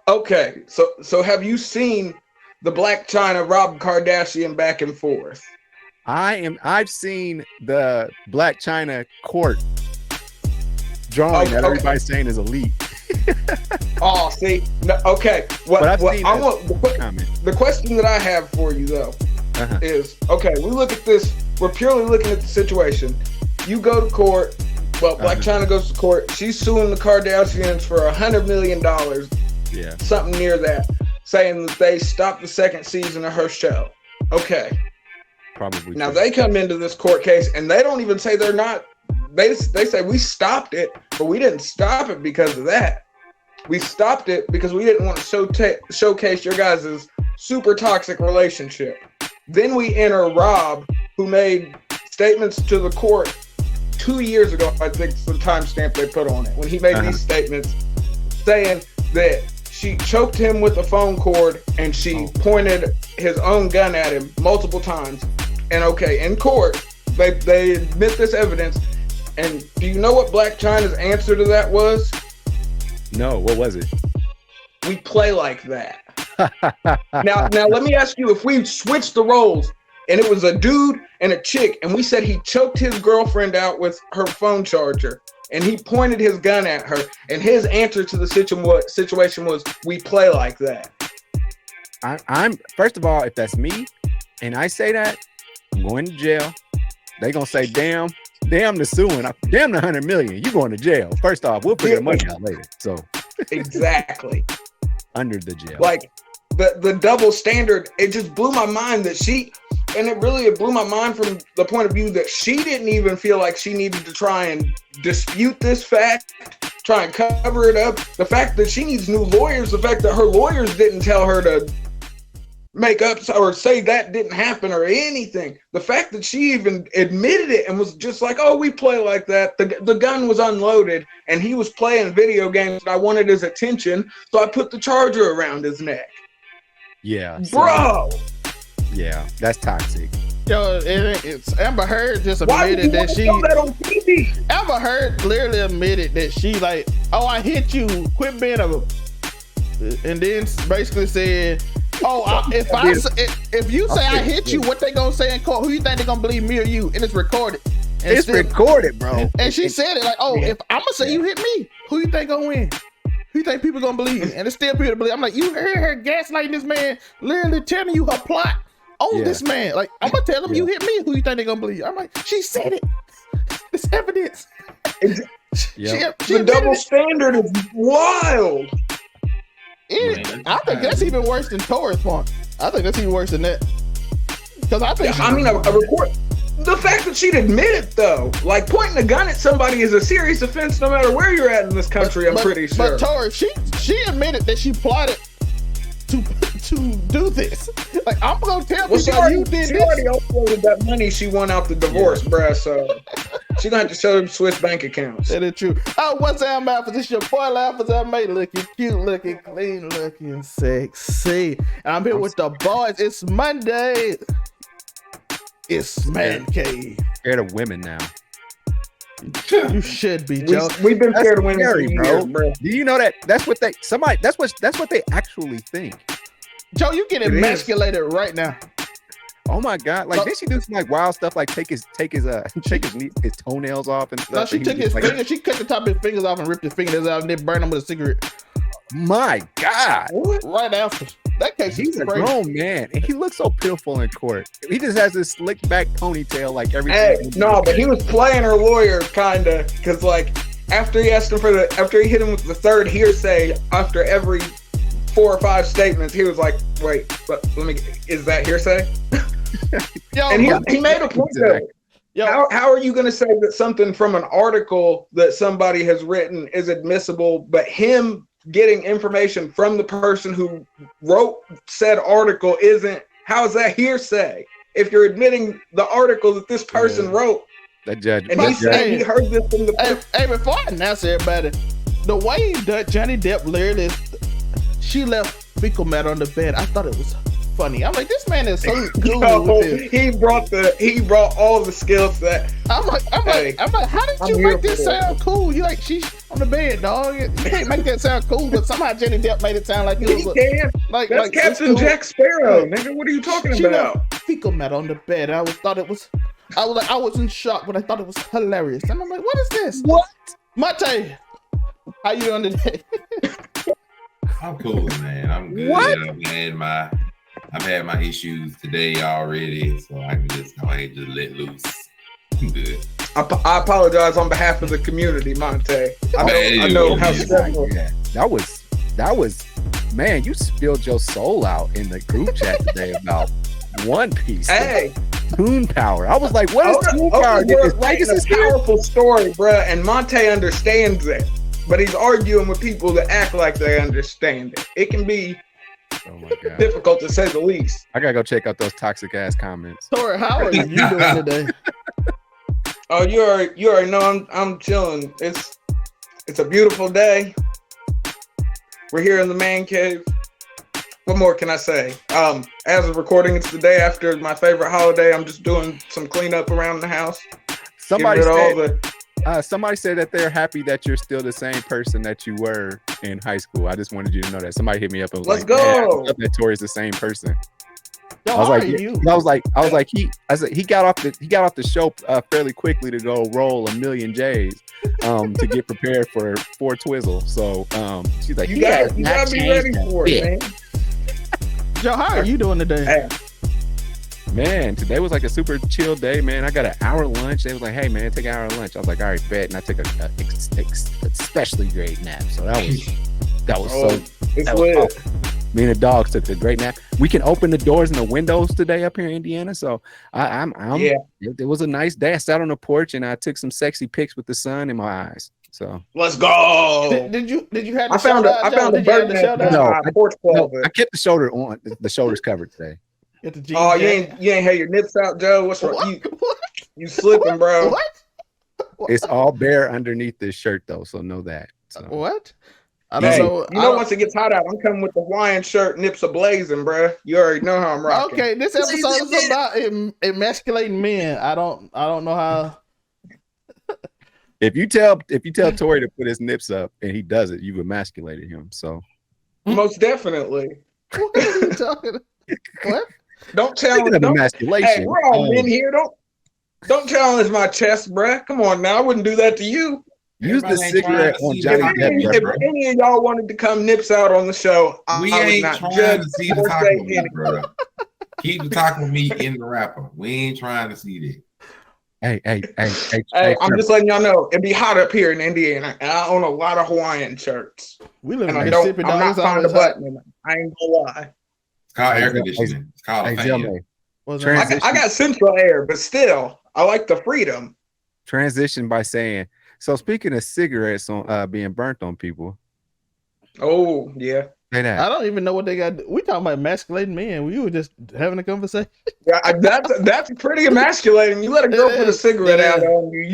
Okay, so have you seen the Black China Rob Kardashian back and forth? I've seen the Black China court drawing that everybody's saying is elite. Oh, see, no, okay. The question that I have for you though is, okay, we look at this. We're purely looking at the situation. You go to court. Well, Black China goes to court. She's suing the Kardashians for $100 million. Yeah, something near that, saying that they stopped the second season of her show. Okay. Probably. Now they come into this court case and they don't even say they're not. They say we stopped it, but we didn't stop it because of that. We stopped it because we didn't want to showcase your guys' super toxic relationship. Then we enter Rob, who made statements to the court 2 years ago. I think it's the timestamp they put on it when he made these statements, saying that she choked him with a phone cord and she pointed his own gun at him multiple times. And okay, in court, they admit this evidence. And do you know what Black China's answer to that was? No, what was it? We play like that. Now let me ask you, if we switched the roles and it was a dude and a chick and we said he choked his girlfriend out with her phone charger and he pointed his gun at her and his answer to the situation was, we play like that. I'm first of all, if that's me and I say that, I'm going to jail. They gonna say, damn the suing, damn the 100 million, you going to jail. First off, we'll figure the money out later. So exactly. Under the jail. Like the double standard, it just blew my mind that it blew my mind from the point of view that she didn't even feel like she needed to try and dispute this fact, try and cover it up. The fact that she needs new lawyers, the fact that her lawyers didn't tell her to make up or say that didn't happen or anything. The fact that she even admitted it and was just like, oh, we play like that. The gun was unloaded and he was playing video games and I wanted his attention, so I put the charger around his neck. Yeah. Bro. Yeah, that's toxic. Yo, it's Amber Heard just admitted that she. That on TV? Amber Heard clearly admitted that she like, oh, I hit you, quit being a, and then basically said, oh, if you say I hit you, what they gonna say in court? Who you think they gonna believe, me or you? And it's recorded. And it's recorded, bro. And she said it like, oh, if I'm gonna say you hit me, who you think gonna win? Who you think people gonna believe? And it's still people to believe. I'm like, you heard her gaslighting this man, literally telling you her plot on this man. Like, I'm gonna tell them you hit me. Who you think they gonna believe? I'm like, she said it. It's evidence. The double standard is wild. I think that's even worse than Torres point. I think that's even worse than that. Because I think a report. The fact that she'd admit it though, like pointing a gun at somebody is a serious offense no matter where you're at in this country. I'm pretty sure. But Torres, she admitted that she plotted to do this. Like, I'm gonna tell people you did this. She already uploaded that money she won out the divorce, bruh. So she gonna have to show them Swiss bank accounts. That is true. Oh, what's up, Malphas? It's your boy Malphas. Mate, looking cute, looking clean, looking sexy. And I'm here with the boys. It's Monday. It's Man Cave. Scared of women now. You should be, Joe. We've been scared of women for years, bro. Do you know that? That's what they actually think. Joe, you get emasculated right now. Oh my God! Like, did she do some like wild stuff, like take his toenails off and stuff? No, she took his finger. She cut the top of his fingers off and ripped his fingers out and then burned them with a cigarette. My God! What? Right after that case, he's a grown man, and he looks so pitiful in court. He just has this slick back ponytail, like everything. Hey, no, but he was playing her lawyer, kinda, because like after he asked him after he hit him with the third hearsay after every 4 or 5 statements, he was like, "Wait, but is that hearsay?" Yo, and he made a point though. How are you going to say that something from an article that somebody has written is admissible, but him getting information from the person who wrote said article isn't? How is that hearsay? If you're admitting the article that this person wrote, that judge, and he said he heard this from the. Hey, before I announce everybody, the way that Johnny Depp literally, she left fecal matter on the bed. I thought it was funny. I'm like, this man is so cool with this. He brought all the skills that. I'm like, how did you make this sound cool? You like I'm on the bed, dog. You can't make that sound cool, but somehow Johnny Depp made it sound like it was like that's Captain cool. Jack Sparrow, nigga. What are you talking about? Fecal matter on the bed. I was in shock, but I thought it was hilarious. And I'm like, what is this? What? Mate, how you doing today? I'm cool, man. I'm good. What? I've had my issues today already, so I can just go ahead and just let loose. I'm good. I apologize on behalf of the community, Monte. I know how stressful. That was, man. You spilled your soul out in the group chat today about One Piece. Hey, Toon Power. I was like, what is Toon Power? It's a powerful story, bro, and Monte understands it, but he's arguing with people that act like they understand it. It can be difficult to say the least. I gotta go check out those toxic ass comments. Tori, how are you doing today? Oh, you already know I'm chilling. It's a beautiful day. We're here in the man cave. What more can I say? As of recording, it's the day after my favorite holiday. I'm just doing some cleanup around the house. Somebody said that they're happy that you're still the same person that you were in high school. I just wanted you to know that. Somebody hit me up and was Let's go. That Tori's the same person. Yo, I was like, he got off the show fairly quickly to go roll a million J's to get prepared for Twizzle. So she's like, you gotta be ready for it, man. Joe, how are you doing today? Hey. Man, today was like a super chill day, man. I got an hour lunch. They was like, hey, man, take an hour lunch. I was like, all right, bet. And I took a especially great nap. So that was awesome. Me and the dogs took a great nap. We can open the doors and the windows today up here in Indiana. So it was a nice day. I sat on the porch and I took some sexy pics with the sun in my eyes. So let's go. Did you have? I found a bird nest in my porch closet. I kept the shoulder on. The shoulders covered today. Oh, you ain't had your nips out, Joe. What's wrong? You slipping, bro? What? It's all bare underneath this shirt though, so know that. So. What? I don't know. You know, once it gets hot out, I'm coming with the Hawaiian shirt, nips a blazing, bro. You already know how I'm rocking. Okay, this episode is about emasculating men. I don't know how. If you tell Tori to put his nips up and he does it, you've emasculated him. So most definitely. What are you talking about? What? Don't challenge emasculation. Hey, we're all men here. Don't challenge my chest, bruh. Come on now. I wouldn't do that to you. Use the cigarette on Johnny Depp. If any of y'all wanted to come nips out on the show, we ain't trying to see the taco meat, bro. Keep the taco meat in the wrapper. We ain't trying to see that. Hey, I'm just letting y'all know it'd be hot up here in Indiana, and I own a lot of Hawaiian shirts. We live in I'm not fond of buttoning. I ain't gonna lie. It's called air conditioning. It's called a fan. I got central air, but still, I like the freedom. Transition by saying, so speaking of cigarettes on being burnt on people. Oh yeah. Say that. I don't even know what they got. We talking about emasculating men. We were just having a conversation. Yeah, that's pretty emasculating. You let a girl put a cigarette out on you.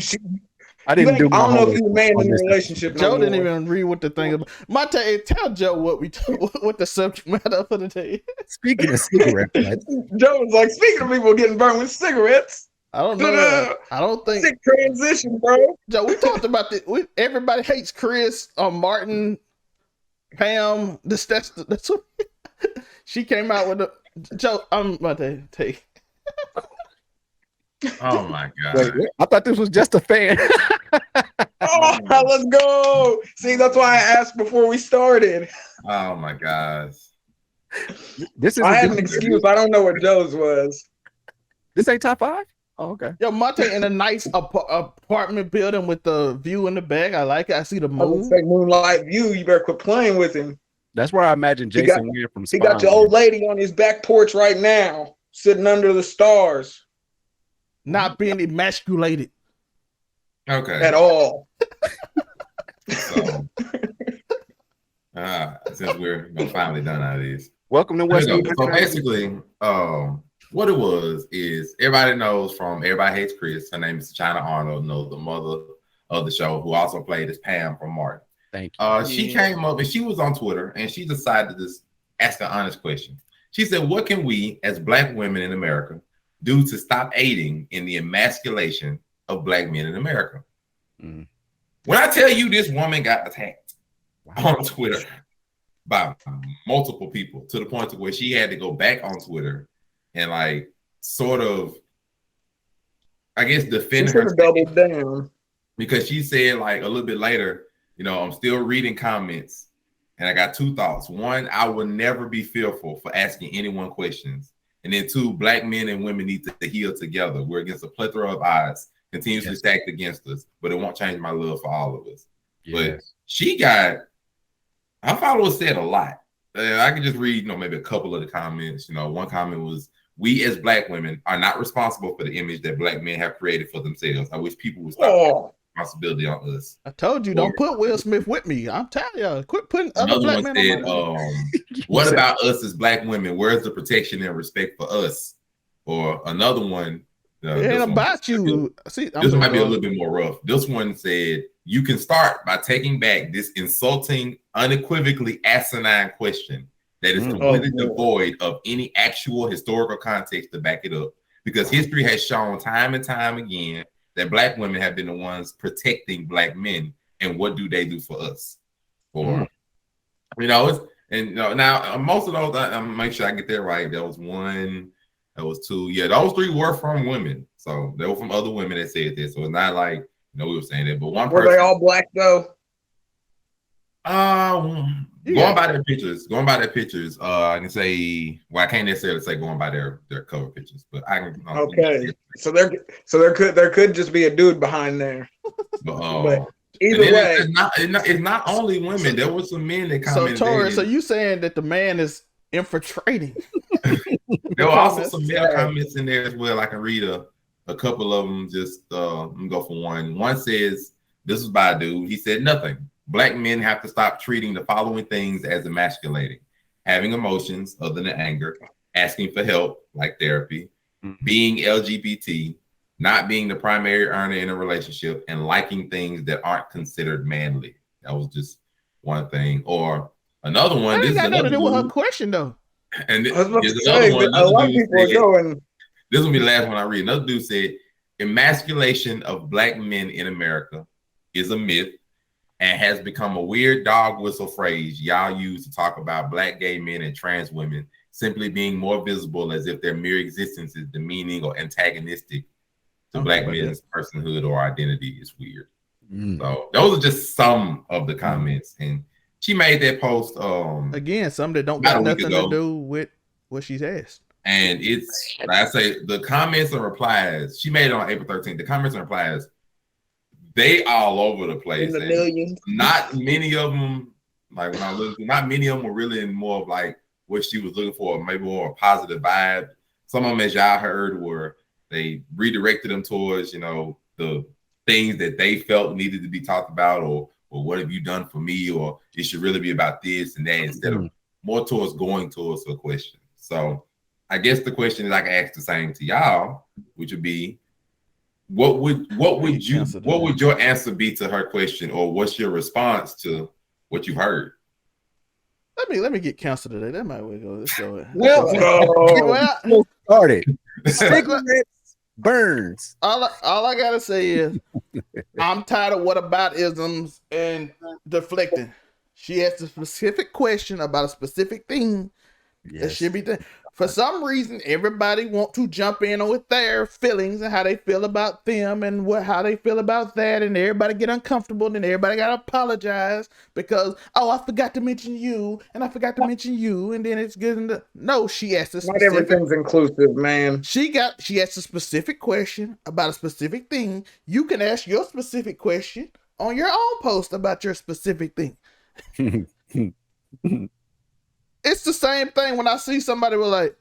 I don't know if you're a man in a relationship. Joe didn't even read what the thing about. Mate, tell Joe what the subject matter for the day. Speaking of cigarettes, Joe was like, speaking of people getting burned with cigarettes. I don't know. I don't think. Sick transition, bro. Joe, we talked about this. Everybody hates Chris, Martin, Pam. That's what she came out with. Joe, I'm about to take. Oh my god! Wait, I thought this was just a fan. Oh, let's go! See, that's why I asked before we started. Oh my gosh! I have an excuse. I don't know what Joe's was. This ain't top 5. Oh, okay. Yo, Monte in a nice apartment building with the view in the back. I like it. I see the moon. I would say moonlight view. You better quit playing with him. That's where I imagine Jason Weir from Spawn. He got your old lady on his back porch right now, sitting under the stars. Not being emasculated. Okay. At all. So, since we're finally done out of this. Welcome to West. So basically, what it was is everybody knows from Everybody Hates Chris. Her name is Tichina Arnold, knows the mother of the show, who also played as Pam from Martin. Thank you. She came up and she was on Twitter and she decided to just ask an honest question. She said, what can we as Black women in America do to stop aiding in the emasculation of Black men in America? When I tell you this woman got attacked on Twitter by multiple people to the point to where she had to go back on Twitter and like sort of, I guess, defend her. Doubled down. Because she said like a little bit later, you know, I'm still reading comments and I got two thoughts. One, I will never be fearful for asking anyone questions. And then two, Black men and women need to heal together. We're against a plethora of odds continuously stacked against us, but it won't change my love for all of us. But she got, our followers said a lot. I could just read, you know, maybe a couple of the comments. You know, one comment was, "We as Black women are not responsible for the image that Black men have created for themselves. I wish people would stop responsibility on us." I told you, don't put Will Smith with me. I'm telling y'all, quit putting other Black men said, on "What about us as Black women? Where's the protection and respect for us?" Or another one, it ain't about you. See, this one might be a little bit more rough. This one said, "You can start by taking back this insulting, unequivocally asinine question that is completely devoid of any actual historical context to back it up. Because history has shown time and time again that Black women have been the ones protecting Black men. And what do they do for us?" Or, you know, now most of those, I'm make sure I get that right. There was one, that was two. Yeah, those three were from women. So they were from other women that said this. So it's not like, you know, we were saying that, but one person. Were they all Black though? Going by their pictures, I can say, well, I can't necessarily say going by their cover pictures, but I can. Okay, so there could just be a dude behind there. But either way, it's not only women. There were some men that commented. So Torres, so you saying that the man is infiltrating? There were also some male comments in there as well. I can read a couple of them. Just let me go for one. One says, this was by a dude. He said, "Nothing. Black men have to stop treating the following things as emasculating: having emotions other than anger, asking for help like therapy, being LGBT, not being the primary earner in a relationship, and liking things that aren't considered manly." That was just one thing. Or another one. This got nothing to do with her question though. And there's another one. A lot of people are going. This will be the last one I read. Another dude said, "Emasculation of Black men in America is a myth and has become a weird dog whistle phrase y'all use to talk about Black gay men and trans women simply being more visible, as if their mere existence is demeaning or antagonistic to Black men's personhood or identity. Is weird." So those are just some of the comments, and she made that post again, some that don't got nothing to do with what she's asked. And it's, like I say, the comments and replies, she made it on April 13th. The comments and replies, they all over the place. In the millions. Not many of them, like when I looked, not many of them were really in more of like what she was looking for, maybe more a positive vibe. Some of them, as y'all heard, were they redirected them towards, you know, the things that they felt needed to be talked about, or what have you done for me, or it should really be about this and that, instead of more towards going towards a question. So I guess the question is, I can ask the same to y'all, which would be, what would your answer be to her question, or what's your response to what you've heard? Let me get canceled today. That might go. Let's go. Well, started. Cigarettes, burns. All I gotta say is, I'm tired of whataboutisms and deflecting. She asked a specific question about a specific thing that should be done. For some reason, everybody want to jump in with their feelings and how they feel about them and how they feel about that, and everybody get uncomfortable, and then everybody gotta apologize because, oh, I forgot to mention you, and I forgot to mention you, and then it's good. No, she asked a specific. Not everything's inclusive, man. She asked a specific question about a specific thing. You can ask your specific question on your own post about your specific thing. It's the same thing when I see somebody with like,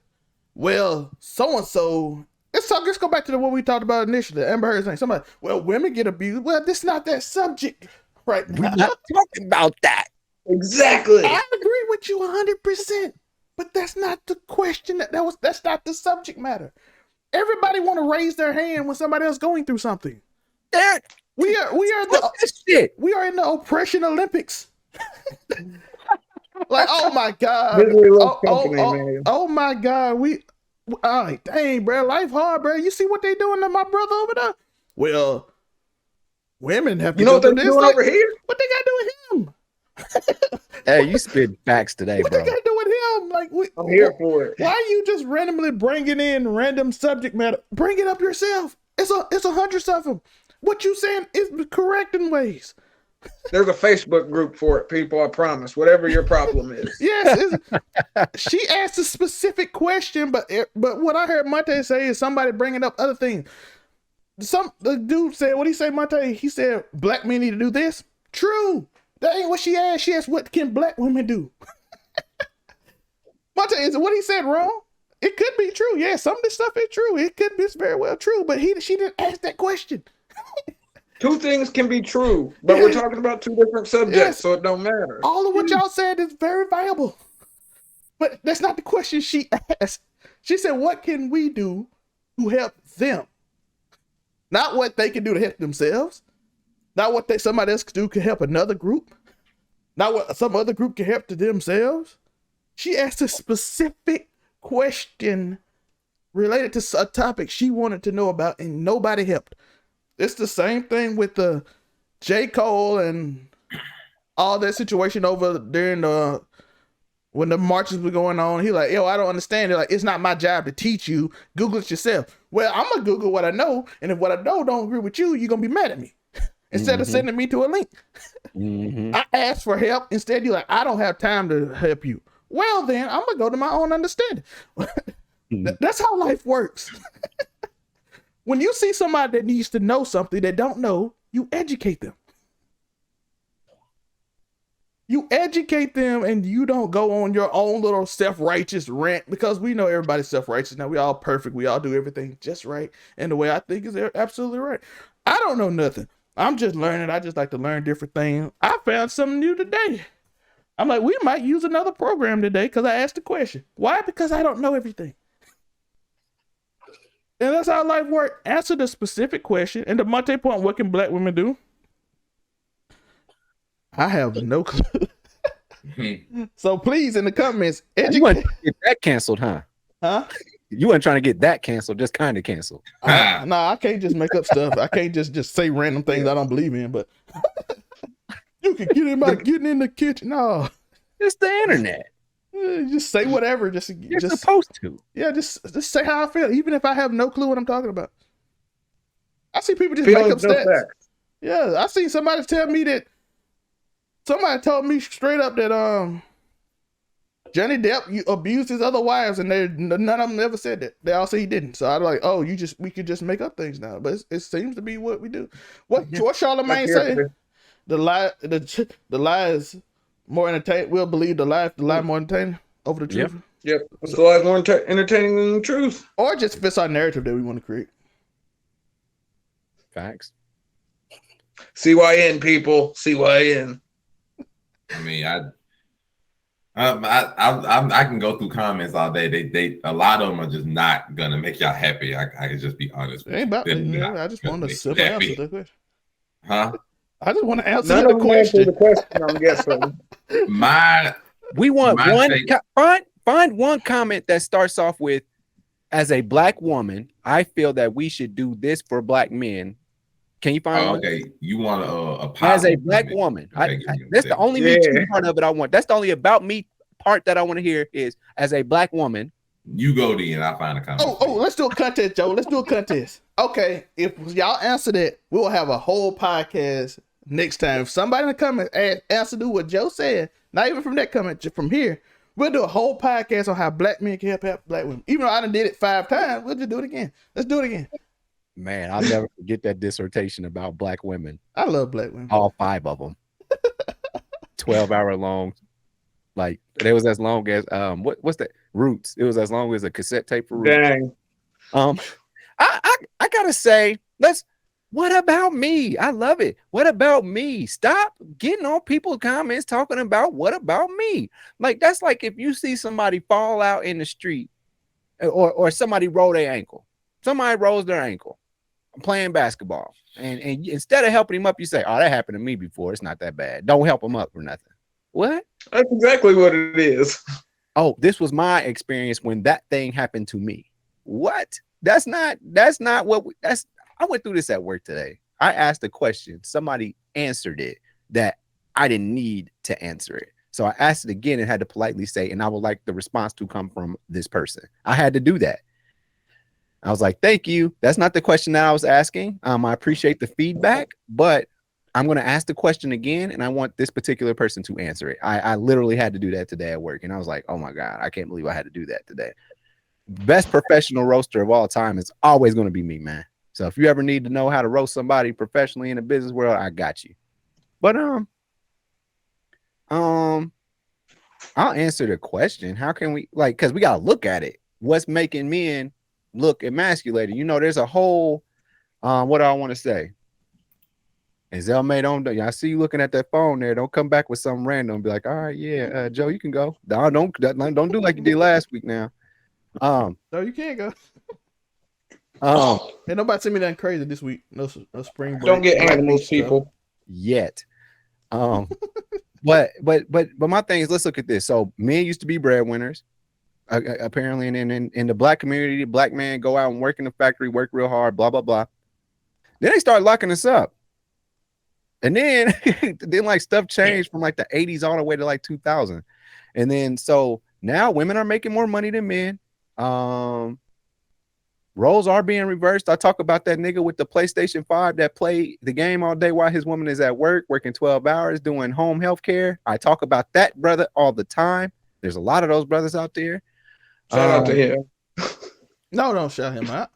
well, so-and-so. Let's go back to what we talked about initially. Amber Heard saying, somebody, well, women get abused. Well, this is not that subject right now. We're not talking about that. Exactly. I agree with you 100%, but that's not the question. That's not the subject matter. Everybody want to raise their hand when somebody else going through something. We are in the oppression Olympics. Like, oh my God. Oh my God. Dang, bro. Life hard, bro. You see what they doing to my brother over there? Well, Women have to You know what go they're through this. doing Like, over here? what they got to do with him? Hey, you spit facts today, What bro. they got to do with him? Like, I'm here for it. why are you just randomly bringing in random subject matter? Bring it up yourself. It's 100 of them. What you saying is correct in ways. There's a Facebook group for it, people. I promise. Whatever your problem is. Yes, she asked a specific question, but what I heard Monte say is somebody bringing up other things. The dude said, what he say, Monte? He said, black men need to do this. True. That ain't what she asked. She asked, what can black women do? Monte, is what he said wrong? It could be true. Yeah, some of this stuff is true. It could be very well true, but she didn't ask that question. Two things can be true, but we're talking about two different subjects, so it don't matter. All of what y'all said is very viable, but that's not the question she asked. She said, what can we do to help them? Not what they can do to help themselves. Not what somebody else can do to help another group. Not what some other group can help to themselves. She asked a specific question related to a topic she wanted to know about, and nobody helped. It's the same thing with the J. Cole and all that situation over during when the marches were going on. He like, yo, I don't understand. They're like, it's not my job to teach you. Google it yourself. Well, I'm gonna Google what I know, and if what I know don't agree with you, you're gonna be mad at me. Instead of sending me to a link. I asked for help. Instead, you're like, I don't have time to help you. Well, then I'm gonna go to my own understanding. That's how life works. When you see somebody that needs to know something they don't know, you educate them. You educate them, and you don't go on your own little self-righteous rant, because we know everybody's self-righteous now. We all perfect. We all do everything just right, and the way I think is absolutely right. I don't know nothing. I'm just learning. I just like to learn different things. I found something new today. I'm like, we might use another program today because I asked the question. Why? Because I don't know everything. And that's how life works. Answer the specific question. And the Monte point, what can black women do? I have no clue. So please, in the comments, you want to get that canceled, huh? Huh? You weren't trying to get that canceled, just kind of canceled. Nah, I can't just make up stuff. I can't just say random things I don't believe in, but you can get in by getting in the kitchen. No. It's the internet. Just say whatever. You're supposed to. Yeah, just say how I feel, even if I have no clue what I'm talking about. I see people just Feelings make up stats. facts. Yeah, I see somebody tell me that. Somebody told me straight up that Johnny Depp abused his other wives, and none of them ever said that. They all say he didn't. So I'm like, oh, we could just make up things now. But it seems to be what we do. What Charlamagne say? The lie is more entertaining. We'll believe the lie more entertaining over the truth. Yep. The lie is more entertaining than the truth. Or just fits our narrative that we want to create. Facts. CYN, people. CYN. I mean, I can go through comments all day. They a lot of them are just not gonna make y'all happy. I can just be honest. It ain't about me. I just want to simple answer the question. Huh? I just want to answer the question. The question, I'm guessing. We want find one comment that starts off with, as a black woman, I feel that we should do this for black men. Can you find one? Okay, you want a as a black woman? That's the only me too part of it I want. That's the only about me part that I want to hear is, as a black woman. You go then, I'll find a comment. Oh, let's do a contest, Joe. Let's do a contest. Okay, if y'all answer that, we'll have a whole podcast next time. If somebody in the comments answer do what Joe said, not even from that comment, just from here, we'll do a whole podcast on how black men can help black women. Even though I done did it 5 times, we'll just do it again. Let's do it again. Man, I'll never forget that dissertation about black women. I love black women. All 5 of them. 12-hour long. Like, it was as long as what's that? Roots. It was as long as a cassette tape for Roots. Dang. I gotta say, what about me? I love it. What about me? Stop getting on people's comments talking about what about me. Like, that's like if you see somebody fall out in the street or somebody roll their ankle. Somebody rolls their ankle playing basketball. And instead of helping him up, you say, oh, that happened to me before. It's not that bad. Don't help him up or nothing. What? That's exactly what it is. Oh, this was my experience when that thing happened to me. What? That's not what I went through this at work today. I asked a question, somebody answered it that I didn't need to answer it. So I asked it again and had to politely say, and I would like the response to come from this person. I had to do that. I was like, thank you. That's not the question that I was asking. I appreciate the feedback, but I'm going to ask the question again, and I want this particular person to answer it. I literally had to do that today at work, and I was like, oh my God, I can't believe I had to do that today. Best professional roaster of all time is always going to be me, man. So if you ever need to know how to roast somebody professionally in the business world, I got you. But I'll answer the question. How can we, like, because we got to look at it. What's making men look emasculated? You know, there's a whole, what do I want to say? And Zelmay, don't, I see you looking at that phone there. Don't come back with something random and be like, all right, yeah, Joe, you can go. Don't do like you did last week now. No, you can't go. Ain't nobody send me nothing crazy this week. No spring break. Don't get animals, people. Yet. But my thing is, let's look at this. So men used to be breadwinners, apparently, and in the black community, black men go out and work in the factory, work real hard, blah blah blah. Then they start locking us up, and then like stuff changed from like the 80s all the way to like 2000, and then so now women are making more money than men. Roles are being reversed. I talk about that nigga with the PlayStation 5 that played the game all day while his woman is at work, working 12 hours, doing home health care. I talk about that brother all the time. There's a lot of those brothers out there. Shout out to him. No, don't shout him out.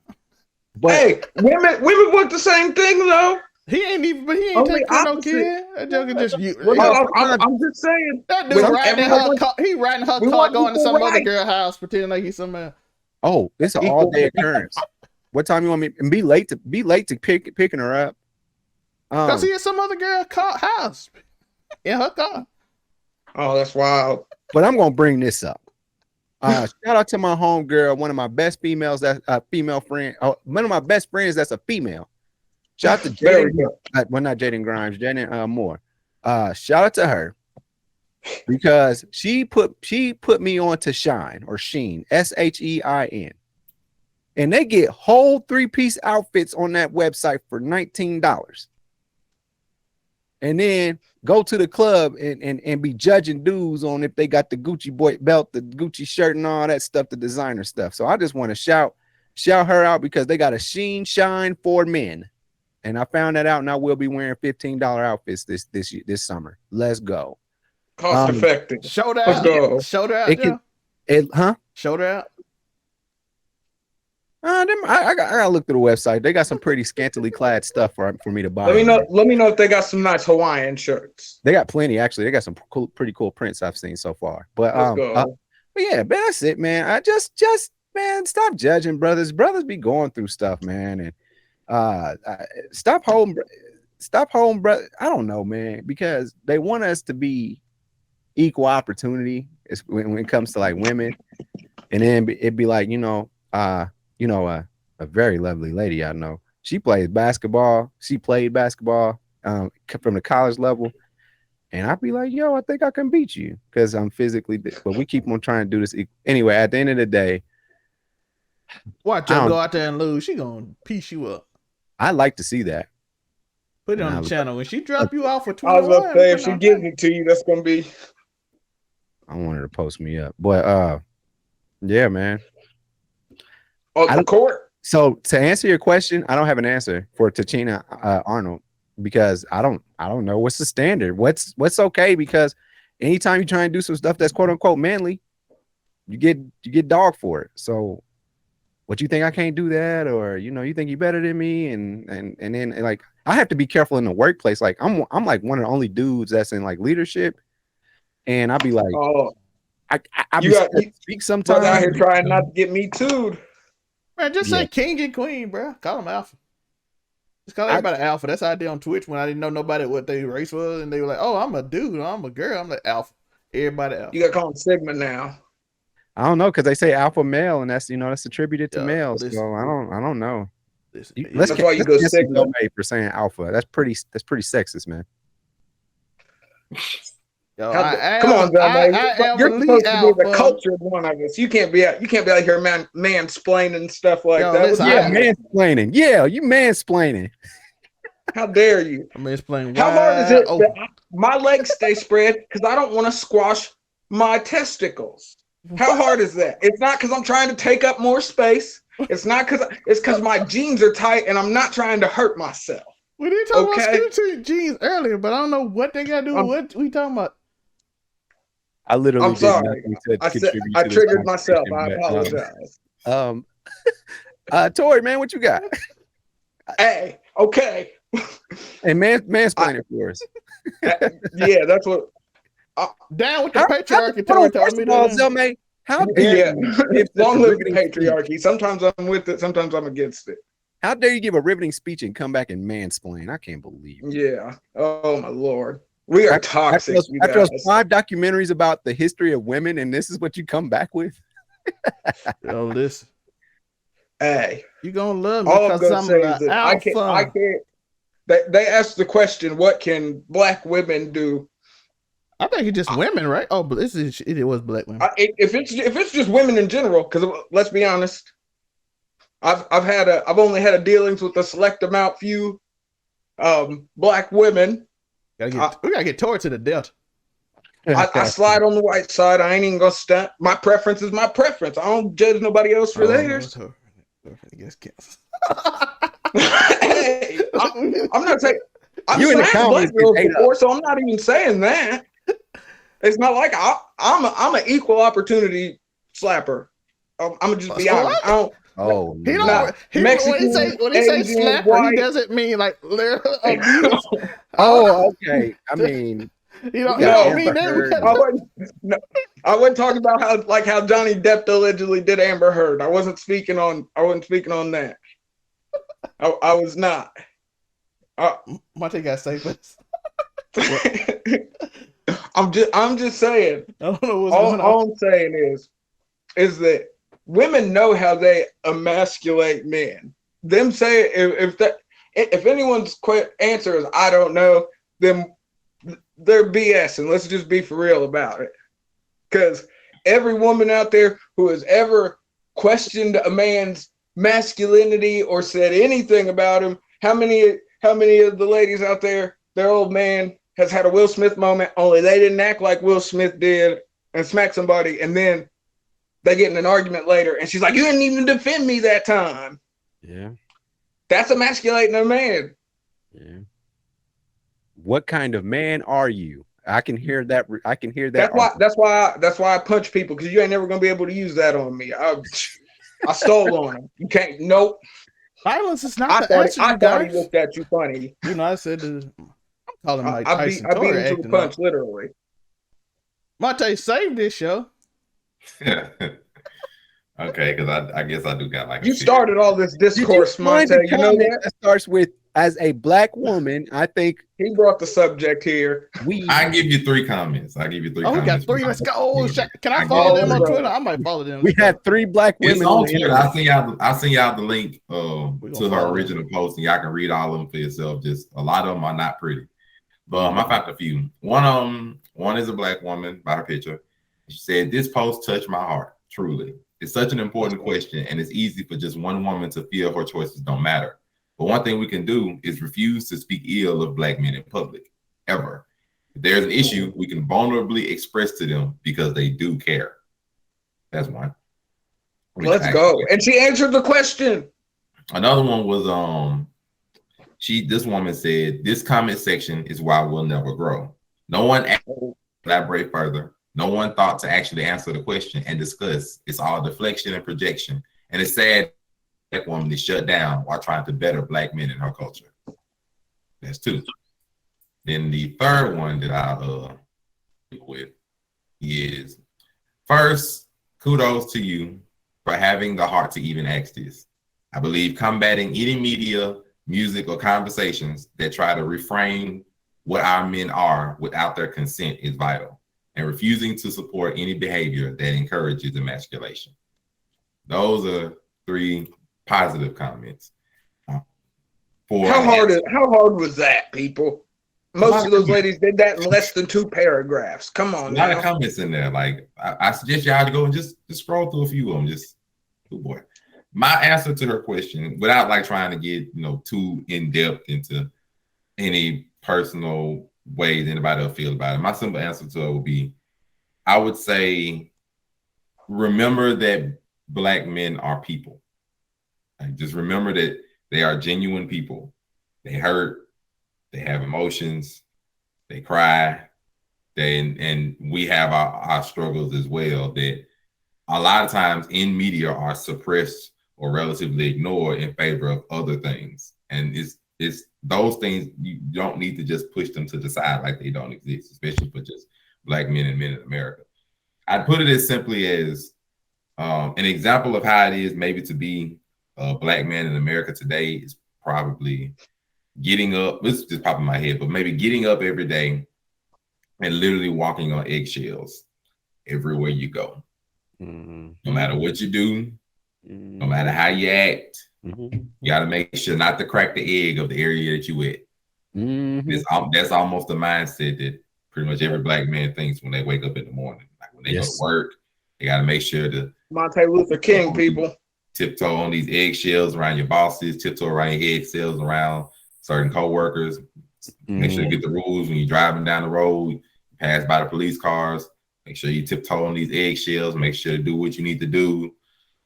But hey, women want the same thing though. He ain't taking no kid. That joke is just you. I'm just saying. That dude riding her car. He riding her car, going to some other girl house, pretending like he's somewhere. Oh, it's an all-day occurrence. What time you want me? And be late to picking her up. Cause he at some other girl house in her car. Oh, that's wild. But I'm gonna bring this up. Shout out to my home girl, one of my best females, that's a female friend. One of my best friends that's a female. Shout out to Jaden. Well, not Jaden Grimes, Jaden Moore. Shout out to her. Because she put me on to Shine or Sheen, SHEIN, and they get whole 3-piece outfits on that website for $19, and then go to the club and be judging dudes on if they got the Gucci boy belt, the Gucci shirt, and all that stuff, the designer stuff. So I just want to shout her out because they got a Sheen Shine for men, and I found that out, and I will be wearing $15 outfits this summer. Let's go. Cost effective. Shoulder out. Shoulder out. Shoulder out. I gotta look through the website. They got some pretty scantily clad stuff for me to buy. Let me know if they got some nice Hawaiian shirts. They got plenty, actually. They got some pretty cool prints I've seen so far. But but yeah, man, that's it, man. I just man, stop judging brothers. Brothers be going through stuff, man, and stop home, brother. I don't know, man, because they want us to be equal opportunity when it comes to like women, and then it'd be like, a very lovely lady I know. She plays basketball. She played basketball from the college level, and I'd be like, yo, I think I can beat you because I'm physically. But we keep on trying to do this. Anyway, at the end of the day, watch her go out there and lose. She gonna piece you up. I like to see that. Put it on the channel. When she drop you off for 21, I was gonna say if she gives it to you, that's gonna be. I want her to post me up, but yeah, man. On the court. So to answer your question, I don't have an answer for Tichina Arnold because I don't know what's the standard. What's okay? Because anytime you try and do some stuff that's quote unquote manly, you get dog for it. So what, you think I can't do that, or you think you're better than me, and then like I have to be careful in the workplace. Like I'm like one of the only dudes that's in like leadership. And I'll be like, I speak sometimes. Out here trying not to get me too. Man, just say king and queen, bro. Call them alpha. Just call everybody alpha. That's how I did on Twitch when I didn't know nobody what their race was, and they were like, "Oh, I'm a dude. I'm a girl." I'm like alpha. Everybody alpha. You got to call them Sigma now. I don't know because they say alpha male, and that's that's attributed to males. So I don't know. That's why you go Sigma for saying alpha. That's pretty sexist, man. Yo, come on, John. You're supposed to be the cultured one, I guess. You can't be out here mansplaining stuff like that. Listen, mansplaining. Yeah, you mansplaining. How dare you? I'm gonna explain why. How hard is it open. that my legs stay spread because I don't want to squash my testicles? How hard is that? It's not because I'm trying to take up more space. It's not because my jeans are tight and I'm not trying to hurt myself. We did talk about skinny jeans earlier, but I don't know what they got to do with what we talking about. I literally I'm sorry. I triggered myself. I apologize. Tori, man, what you got? Hey, okay. Hey, mansplaining for us. Yeah, that's what. Down with the patriarchy. Tori told me that. How dare you? Long live the patriarchy. Sometimes I'm with it. Sometimes I'm against it. How dare you give a riveting speech and come back and mansplain? I can't believe it. Yeah. Oh my Lord. We are toxic. After those 5 documentaries about the history of women, and this is what you come back with. Yo, listen. Hey, you gonna love me all I'm gonna say is that I can't. They asked the question, "What can black women do?" I think it's just women, right? Oh, but it was black women. If it's just women in general, because let's be honest, I've only had a dealings with a select few black women. We gotta get Tori to the death. I slide on the white side. I ain't even gonna stunt. My preference is my preference. I don't judge nobody else for theirs. Hey, I'm not saying I've smashed black girls before, so I'm not even saying that. It's not like I'm an equal opportunity slapper. I'm gonna just be honest. I don't. Oh, he don't. When he say slapper, he doesn't mean like abuse. Oh, okay. I mean, he don't mean that. I wasn't talking about how Johnny Depp allegedly did Amber Heard. I wasn't speaking on that. I was not. Monte got safe. I'm just saying. I don't know what's all, going on. all I'm saying is that women know how they emasculate men. Them say if anyone's answer is I don't know, then they're BS, and let's just be for real about it. Because every woman out there who has ever questioned a man's masculinity or said anything about him, how many of the ladies out there, their old man has had a Will Smith moment, only they didn't act like Will Smith did and smack somebody, and then they get in an argument later, and she's like, "You didn't even defend me that time." Yeah, that's emasculating a man. Yeah. What kind of man are you? I can hear that. I can hear that. That's why I punch people, because you ain't never gonna be able to use that on me. I stole on him. You can't. Nope. Violence is not the answer. I thought he looked at you funny. You know, I said, I'm calling Mike Tyson. I beat him to the punch, literally. Monte, save this show. Okay, because I guess I do got like. You started all this discourse, Monte. You know that starts with as a black woman. I think he brought the subject here. I can give you 3 comments. I give you 3. Oh, we got 3. Let's go. Oh, can I follow them on Twitter? I might follow them. We had 3 black women on Twitter. I send y'all the link to her original post, and y'all can read all of them for yourself. Just a lot of them are not pretty, but I found a few. One is a black woman by her picture. She said, "This post touched my heart. Truly, it's such an important question, and it's easy for just one woman to feel her choices don't matter. But one thing we can do is refuse to speak ill of black men in public, ever. If there's an issue, we can vulnerably express to them because they do care." That's one. Let's go. And she answered the question. Another one was this woman said, "This comment section is why we'll never grow. No one elaborate further. No one thought to actually answer the question and discuss. It's all deflection and projection. And it's sad that woman is shut down while trying to better black men in her culture." That's 2. Then the third one that I'll with is, first, kudos to you for having the heart to even ask this. I believe combating any media, music, or conversations that try to reframe what our men are without their consent is vital, and refusing to support any behavior that encourages emasculation. Those are 3 positive comments. How hard was that, people? Most of those ladies did that in less than 2 paragraphs. Come on, a lot of comments in there. Like I suggest y'all to go and just scroll through a few of them. Just, oh boy. My answer to her question, without like trying to get too in depth into any personal ways anybody will feel about it. My simple answer to it would be, I would say, remember that Black men are people. Like, just remember that they are genuine people. They hurt, they have emotions, they cry, and we have our struggles as well that a lot of times in media are suppressed or relatively ignored in favor of other things. And it's those things, you don't need to just push them to the side like they don't exist, especially for just Black men and men in America. I'd put it as simply as an example of how it is maybe to be a Black man in America today is probably getting up, this is just popping in my head, but maybe getting up every day and literally walking on eggshells everywhere you go. Mm-hmm. No matter what you do, mm-hmm. no matter how you act, mm-hmm. you got to make sure not to crack the egg of the area that you at. Mm-hmm. That's almost the mindset that pretty much every Black man thinks when they wake up in the morning. Like when they go to work, they got to make sure to Martin Luther King people tiptoe on these eggshells around your bosses, tiptoe around your eggshells around certain co-workers. Mm-hmm. Make sure you get the rules when you're driving down the road, pass by the police cars. Make sure you tiptoe on these eggshells. Make sure to do what you need to do.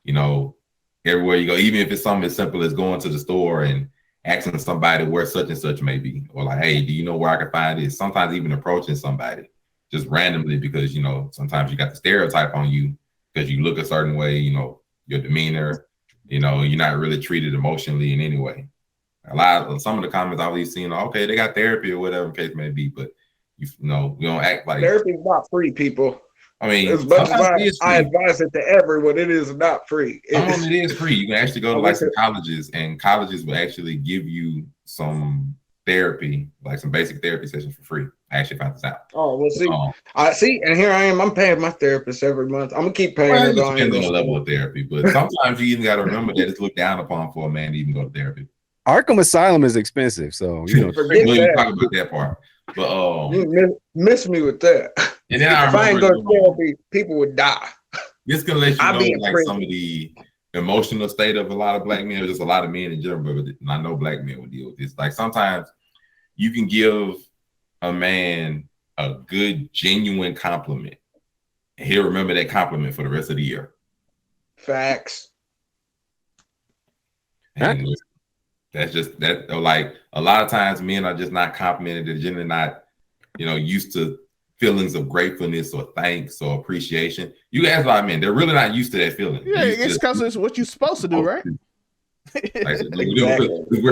You know, everywhere you go, even if it's something as simple as going to the store and asking somebody where such and such may be, or like, hey, do you know where I can find this? Sometimes even approaching somebody just randomly because, you know, sometimes you got the stereotype on you because you look a certain way, you know, your demeanor, you know, you're not really treated emotionally in any way. Some of the comments I've seen, okay, they got therapy or whatever the case may be, but you know, we don't act like therapy's not free, people. I mean, as much as I advise it to everyone, it is not free. It is free. You can actually go to like some colleges, and colleges will actually give you some therapy, like some basic therapy sessions for free. I actually found this out. Oh, well, see, I see, and here I am. I'm paying my therapist every month. I'm gonna keep paying. It depends on the level of therapy, but sometimes you even got to remember that it's looked down upon for a man to even go to therapy. Arkham Asylum is expensive, so you know. Forget that. Talk about that part. But you miss me with that. And then if I ain't go to therapy, people would die. This gonna let you know like some of the emotional state of a lot of Black men, or just a lot of men in general. But I know Black men would deal with this. Like sometimes you can give a man a good, genuine compliment, and he'll remember that compliment for the rest of the year. Facts. And that's just that. Like a lot of times, men are just not complimented. They're generally not, you know, used to feelings of gratefulness or thanks or appreciation. You ask a lot of men, they're really not used to that feeling. Yeah, it's because it's what you're supposed to do, right? We're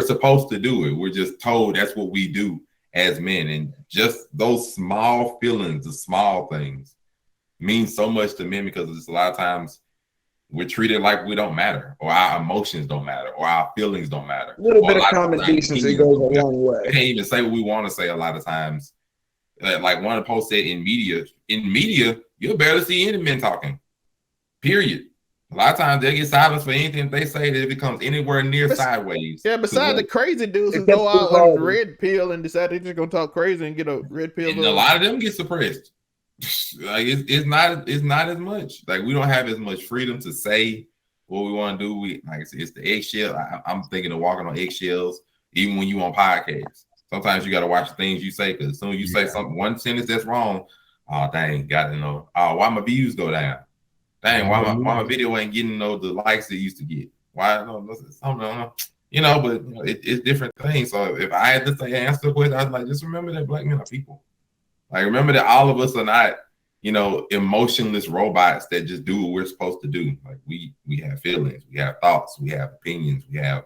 supposed to do it. We're just told that's what we do as men. And just those small feelings, the small things, mean so much to men because it's a lot of times we're treated like we don't matter, or our emotions don't matter, or our feelings don't matter. A little bit of common decency goes a long way. We can't even say what we want to say a lot of times. Like one of the posts said, in media, you'll barely see any men talking. Period. A lot of times they get silenced for anything they say that it becomes anywhere near sideways. Yeah, besides the crazy dudes who go out on the red pill and decide they're just gonna talk crazy and get a red pill. And a lot of them get suppressed. Like it's not as much. Like we don't have as much freedom to say what we want to do. It's the eggshell. I'm thinking of walking on eggshells, even when you on podcasts. Sometimes you got to watch the things you say, because as soon as you say something, one sentence that's wrong, oh dang, got to know. Oh, why my views go down? Dang, why my video ain't getting the likes it used to get? Why? I don't know. You know, but you know, it's different things. So if I had to say answer the question, I was like, just remember that Black men are people. Like remember that all of us are not, you know, emotionless robots that just do what we're supposed to do. Like we have feelings, we have thoughts, we have opinions, we have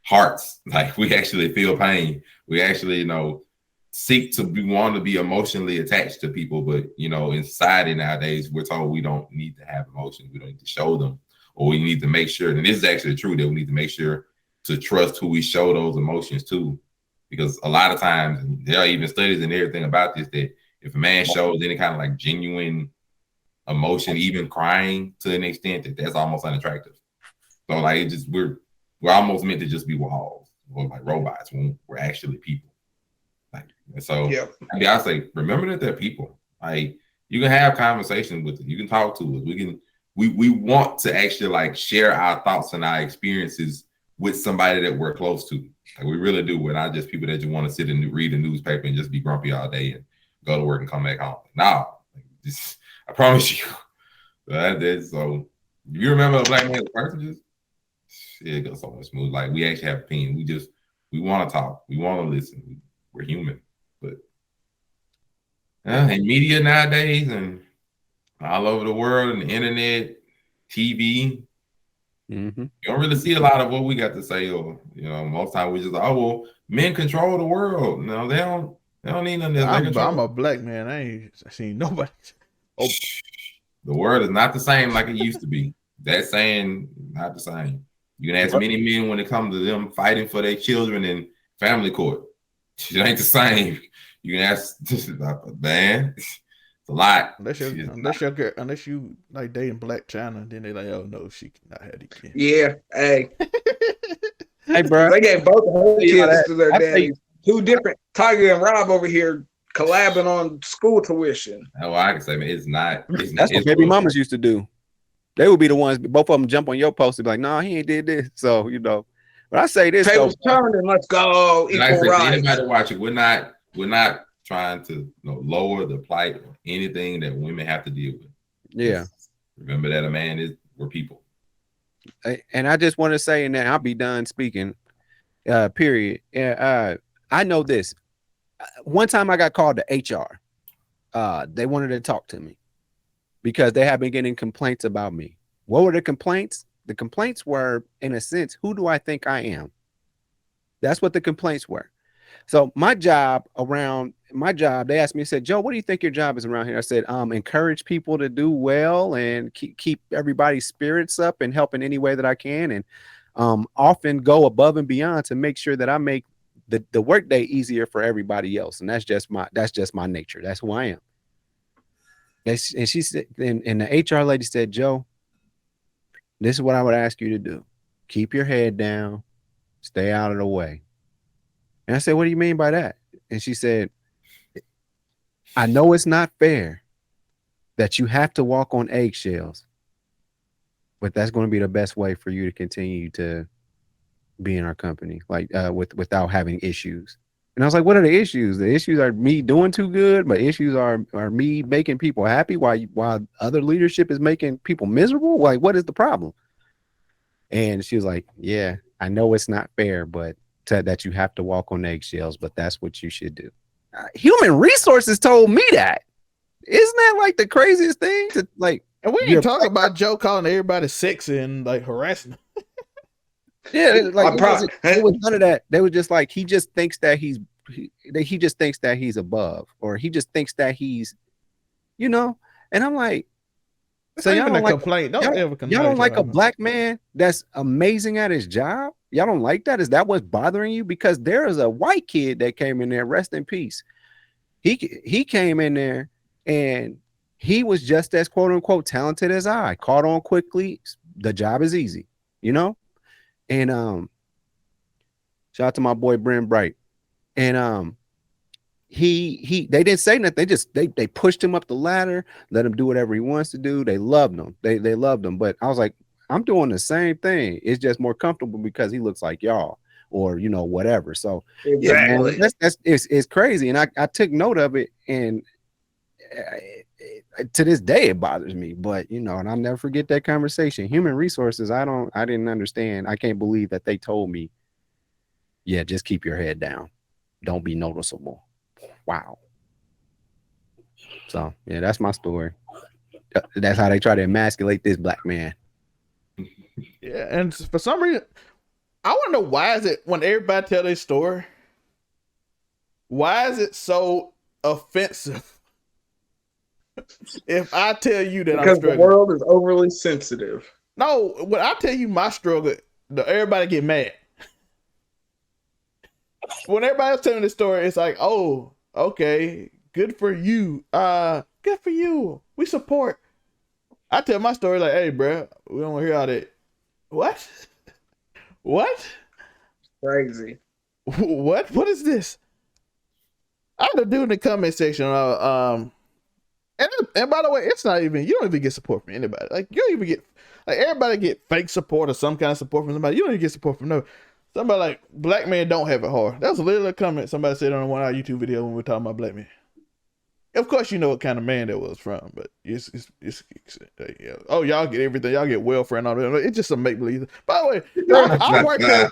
hearts. Like we actually feel pain. We actually, you know, want to be emotionally attached to people, but you know, in society nowadays, we're told we don't need to have emotions. We don't need to show them, or we need to make sure. And this is actually true that we need to make sure to trust who we show those emotions to, because a lot of times, and there are even studies and everything about this, that if a man shows any kind of like genuine emotion, even crying to an extent, that's almost unattractive. So like it just we're almost meant to just be walls or like robots when we're actually people. Like, so I say, remember that they're people. Like you can have conversations with them. You can talk to us. We want to actually like share our thoughts and our experiences with somebody that we're close to. Like, we really do. We're not just people that just want to sit and read the newspaper and just be grumpy all day and go to work and come back home. No, I promise you. So you remember a black man person? Just it goes so much smooth. Like, we actually have opinion. We want to talk. We want to listen. We're human. But in media nowadays and all over the world and the internet, TV, you don't really see a lot of what we got to say. Or most time we just well, men control the world. No, they don't need nothing. I'm a black man. I ain't seen nobody. The world is not the same like it used to be. That saying not the same. You can ask many men when it comes to them fighting for their children in family court. It ain't the same. You can ask, man, it's a lot. Unless you like dating Black China, then they like, oh no, she cannot have these kids. Yeah, hey, hey, bro, they gave both of her kids to their daddies. Two different. Tiger and Rob over here collabing on school tuition. Oh, I can say, man, it's not. That's what baby mamas used to do. They would be the ones, both of them jump on your post and be like, no, he ain't did this. So, but I say this. Tables turning, let's go. Equal rights. Anybody watching, we're not trying to lower the plight or anything that women have to deal with. Yeah. Remember that we're people. And I just want to say, and then I'll be done speaking, period. I know this. One time I got called to HR. They wanted to talk to me because they have been getting complaints about me. What were the complaints? The complaints were, in a sense, who do I think I am? That's what the complaints were. So my job, they asked me, said, Joe, what do you think your job is around here? I said, encourage people to do well and keep everybody's spirits up and help in any way that I can. And often go above and beyond to make sure that I make the workday easier for everybody else. And that's just my nature. That's who I am. And she said, and the HR lady said, Joe, this is what I would ask you to do. Keep your head down, stay out of the way. And I said, what do you mean by that? And she said, I know it's not fair that you have to walk on eggshells, but that's going to be the best way for you to continue to be in our company, like without having issues. And I was like, what are the issues? The issues are me doing too good, but issues are me making people happy while other leadership is making people miserable. Like, what is the problem? And she was like, yeah, I know it's not fair, but that you have to walk on eggshells, but that's what you should do. Human resources told me that. Isn't that like the craziest thing to like? And we didn't talk about Joe calling everybody sexy and like harassing. Yeah, like it was none of that. They were just like, he just thinks that he's above, or he just thinks that he's, And I'm like, so y'all don't complain. Y'all don't like a black man that's amazing at his job? Y'all don't like that? Is that what's bothering you? Because there is a white kid that came in there, rest in peace. He came in there and he was just as quote unquote talented as I. Caught on quickly. The job is easy, And shout out to my boy Brent Bright. And they didn't say nothing. They pushed him up the ladder, let him do whatever he wants to do. They loved him. They loved him. But I was like, I'm doing the same thing. It's just more comfortable because he looks like y'all, or whatever. So exactly, yeah, man, it's crazy. And I took note of it, and to this day it bothers me. But and I'll never forget that conversation. Human resources, I didn't understand. I can't believe that they told me, yeah, just keep your head down, don't be noticeable. Wow. So yeah, that's my story. That's how they try to emasculate this black man. Yeah, and for some reason, I want to know, why is it when everybody tell their story, why is it so offensive if I tell you that because I'm struggling? The world is overly sensitive. No, when I tell you my struggle, everybody get mad. When everybody else telling the story, it's like, oh, okay, good for you. Good for you. We support. I tell my story like, hey, bro, we don't want to hear all that. What? What? Crazy. What? What is this? I had a dude in the comment section. And by the way, it's not even, you don't even get support from anybody. Like, you don't even get, like, everybody get fake support or some kind of support from somebody. You don't even get support from no. Somebody like black men don't have it hard. That was a little comment somebody said on one of our YouTube video when we were talking about black men. Of course, you know what kind of man that was from, but it's yeah. Oh, y'all get everything. Y'all get welfare and all that. It's just a make believe. By the way, I worked there.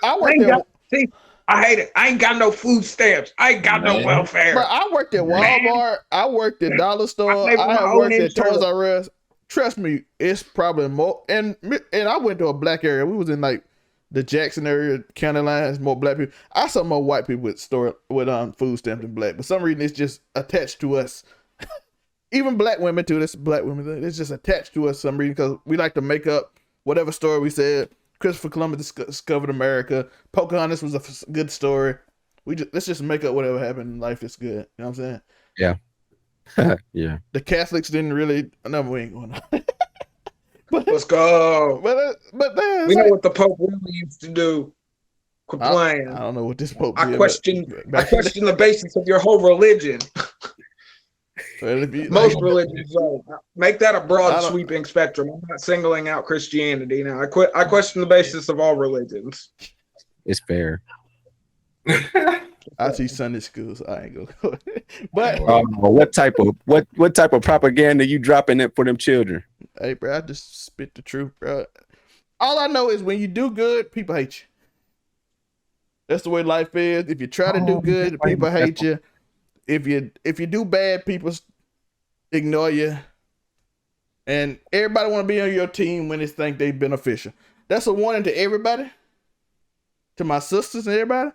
See, I hate it. I ain't got no food stamps. I ain't got no welfare. But I worked at Walmart. I worked at Dollar Store. I worked at Toys R Us. Trust me, it's probably more. And I went to a black area. We was in like the Jackson area, county lines, more black people. I saw more white people with food stamps than black. But for some reason, it's just attached to us. Even black women too. That's black women. It's just attached to us for some reason because we like to make up whatever story we said. Christopher Columbus discovered America. Pocahontas was a good story. Let's just make up whatever happened in life. It's good. You know what I'm saying? Yeah. Yeah. The Catholics didn't really. No, we ain't going on. Let's go. But we know what the Pope really used to do. Quit playing. I don't know what this Pope did. I question the basis of your whole religion. Most religions make that a broad sweeping spectrum. I'm not singling out Christianity now. I question the basis of all religions. It's fair. I see Sunday school, so I ain't go. But what type of propaganda you dropping it for them children? Hey, bro, I just spit the truth, bro. All I know is when you do good, people hate you. That's the way life is. If you try to do good, people hate you. If you do bad, people ignore you. And everybody want to be on your team when they think they beneficial. That's a warning to everybody. To my sisters and everybody.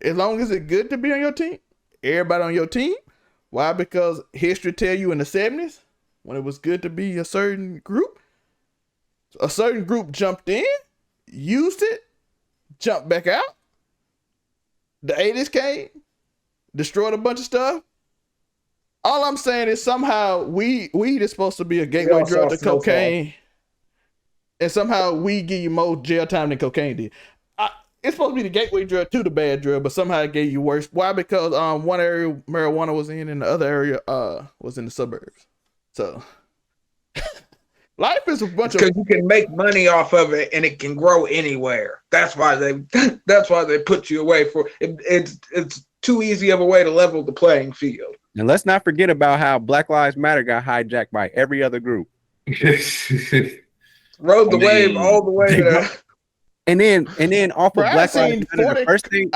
As long as it's good to be on your team, everybody on your team. Why? Because history tell you in the 70s, when it was good to be a certain group jumped in, used it, jumped back out. The 80s came, destroyed a bunch of stuff. All I'm saying is somehow weed is supposed to be a gateway drug to cocaine. And somehow weed give you more jail time than cocaine did. It's supposed to be the gateway drug to the bad drug, but somehow it gave you worse. Why? Because one area marijuana was in and the other area was in the suburbs. So life is a bunch of because you can make money off of it and it can grow anywhere. That's why they put you away for it. It's too easy of a way to level the playing field. And let's not forget about how Black Lives Matter got hijacked by every other group. Rode the wave all the way to. And then off of Black Lives Matter, the first time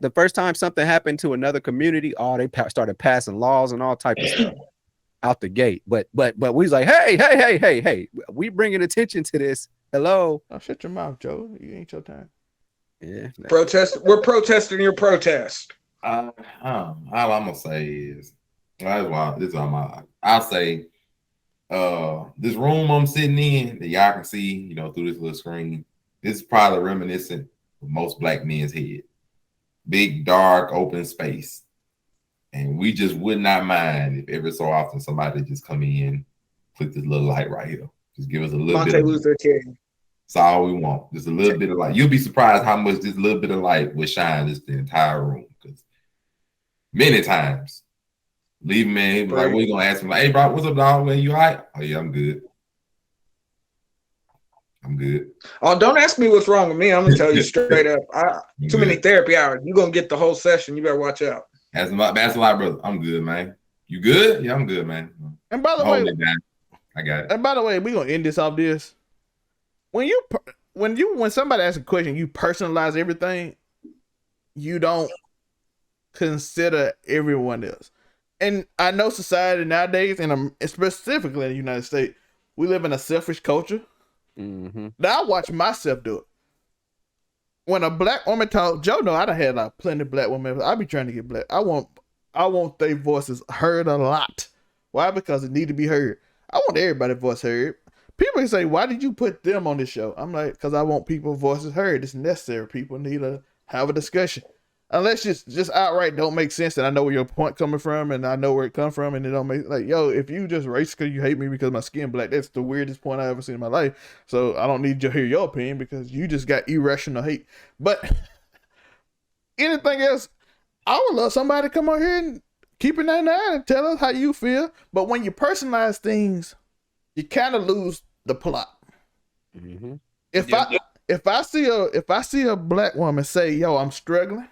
the first time something happened to another community, they started passing laws and all type of stuff out the gate. But we was like, hey, we bringing attention to this. Hello. Oh, shut your mouth, Joe. You ain't your time. Yeah. Protest. We're protesting your protest. All I'm gonna say is, I'll say. This room I'm sitting in that y'all can see, through this little screen, this is probably reminiscent of most black men's head. Big, dark, open space. And we just would not mind if every so often somebody just come in, click this little light right here. Just give us a little bit of Luther King. That's all we want. Just a little bit of light. You'll be surprised how much this little bit of light will shine this the entire room. Because many times, leave man, he was like, what you gonna ask him? Like, hey, bro, what's up, dog? Man, you all right? Oh, yeah, I'm good. I'm good. Oh, don't ask me what's wrong with me. I'm gonna tell you straight up. Too many therapy hours. You're gonna get the whole session. You better watch out. That's a lot, brother. I'm good, man. You good? Yeah, I'm good, man. And by the way, I got it. And by the way, we're gonna end this off this. When somebody asks a question, you personalize everything. You don't consider everyone else. And I know society nowadays, and specifically in the United States, we live in a selfish culture. Mm-hmm. Now I watch myself do it. When a black woman talk, Joe know I done had plenty of black women. I be trying to get black. I want their voices heard a lot. Why? Because it need to be heard. I want everybody's voice heard. People can say, why did you put them on this show? I'm like, because I want people's voices heard. It's necessary. People need to have a discussion. Unless just outright don't make sense, and I know where your point coming from, and I know where it come from, and it don't make if you just racist because you hate me because my skin black, that's the weirdest point I ever seen in my life. So I don't need to hear your opinion because you just got irrational hate. But anything else, I would love somebody to come on here and keep it in there and tell us how you feel. But when you personalize things, you kind of lose the plot. Mm-hmm. if I see a black woman say, "Yo, I'm struggling,"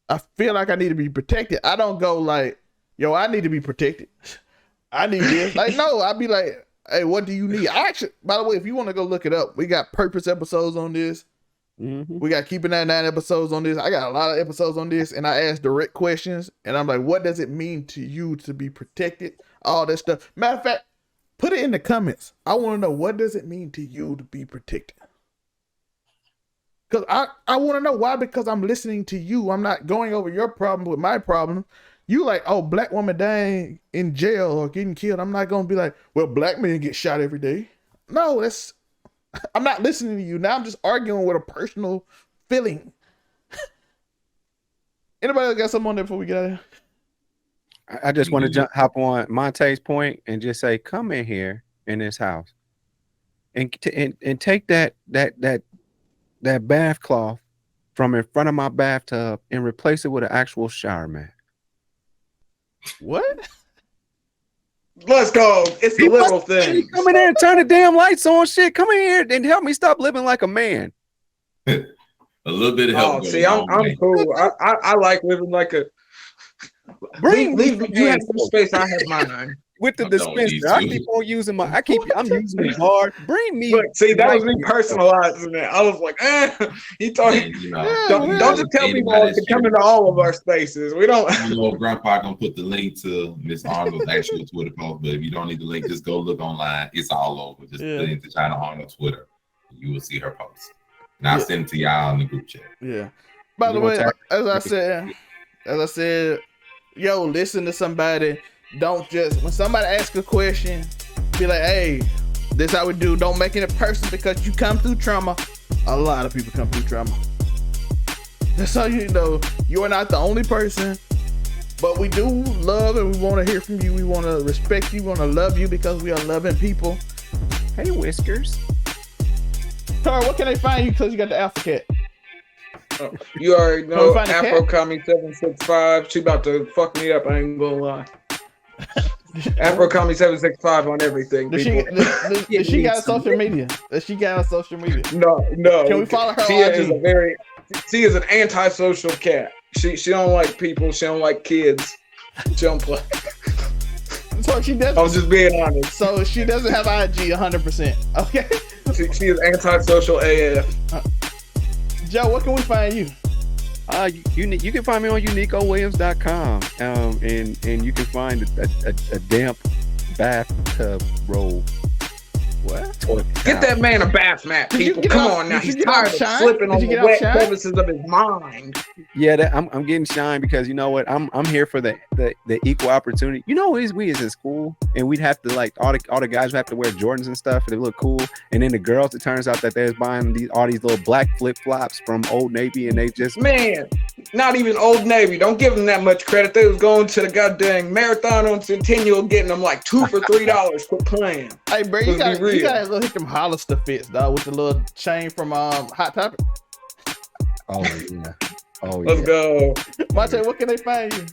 I feel like I need to be protected. I don't go like, "Yo, I need to be protected. I need this." Like, no, I'd be like, "Hey, what do you need?" I actually, by the way, if you want to go look it up, we got purpose episodes on this. Mm-hmm. We got Keeping That 9 episodes on this. I got a lot of episodes on this, and I ask direct questions, and I'm like, what does it mean to you to be protected? All that stuff. Matter of fact, put it in the comments. I want to know, what does it mean to you to be protected? Because I want to know why, because I'm listening to you. I'm not going over your problem with my problem. You like, oh, black woman dying in jail or getting killed. I'm not going to be like, well, black men get shot every day. No, I'm not listening to you. Now I'm just arguing with a personal feeling. Anybody else got something on there before we get out of here? I just want to hop on Monte's point and just say, come in here in this house and take that bath cloth from in front of my bathtub and replace it with an actual shower mat. What? Let's go. It's the little thing. Come in here and turn the damn lights on. Shit, come in here and help me stop living like a man. A little bit of help. Oh, see, I'm cool. I like living like a. Leave you have some space. I have mine. With the dispenser, I keep on using I'm using the bar. Bring me. Look, see, that was me personalizing it. I was like, he talking. Don't just tell people to come into all of our spaces. We don't. Grandpa gonna put the link to Miss Arnold's actual Twitter post, but if you don't need the link, just go look online. It's all over. Just put in Tichina Arnold Twitter. You will see her post. And I'll send it to y'all in the group chat. Yeah. By the way, as I said, yo, listen to somebody. Don't just, when somebody asks a question, be like, hey, this how we do. Don't make it personal because you come through trauma. A lot of people come through trauma. That's how you know you are not the only person. But we do love and we want to hear from you. We want to respect you. We want to love you because we are loving people. Hey, Whiskers. Tara, what can they find you because you got the Alpha Cat? You already know Afro Commie 765. She about to fuck me up. I ain't gonna lie. Afro Commie 765 on everything. Does she got a social media? No. Can we follow her? She is an antisocial cat. She don't like people. She don't like kids. She don't play. So she doesn't. I'm just being honest. So she doesn't have IG 100%. Okay. She is antisocial AF. Joe, where can we find you? You can find me on UniqoWilliams.com, and you can find a damp bathtub roll. What? Get that man a bath mat, people. Come on now. He's tired of slipping on the wet crevices of his mind. Yeah, I'm getting shine because you know what? I'm here for the equal opportunity. You know, we is in school and we'd have to like all the guys would have to wear Jordans and stuff and they look cool. And then the girls, it turns out that they're buying all these little black flip flops from Old Navy and they just not even Old Navy. Don't give them that much credit. They was going to the goddamn Marathon on Centennial getting them like 2 for $3. Quit playing. Hey, bro, you gotta go hit them Hollister fits, dog, with the little chain from Hot Topic. Oh yeah. Let's go. Monte, what can they find you?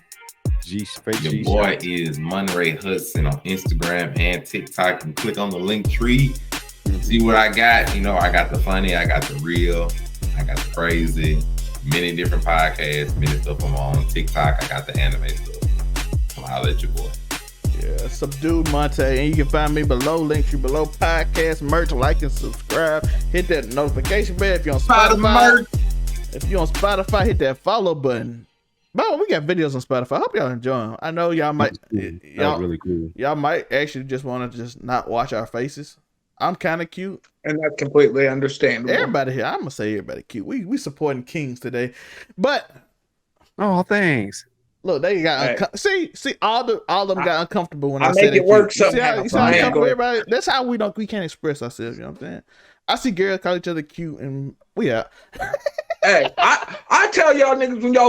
Your boy is Monray Hudson on Instagram and TikTok. You can click on the link tree. See what I got. You know, I got the funny, I got the real, I got the crazy, many different podcasts, many stuff I'm on TikTok. I got the anime stuff. Come holler at your boy. Yeah, Subdued Monte, and you can find me below, links you below, podcast, merch, like and subscribe. Hit that notification bell if you're on Spotify. If you're on Spotify, hit that follow button. But we got videos on Spotify. I hope y'all enjoy them. I know y'all might, y'all really cool. Y'all might actually just want to just not watch our faces. I'm kind of cute, and that's completely understandable. Everybody here, I'm gonna say everybody cute. We supporting kings today, but thanks. Look, they got see all of them got uncomfortable when I said it work cute. somehow. You see how uncomfortable everybody? That's how we can't express ourselves. You know what I'm saying? I see girls call each other cute, and we out. Hey, I tell y'all niggas when y'all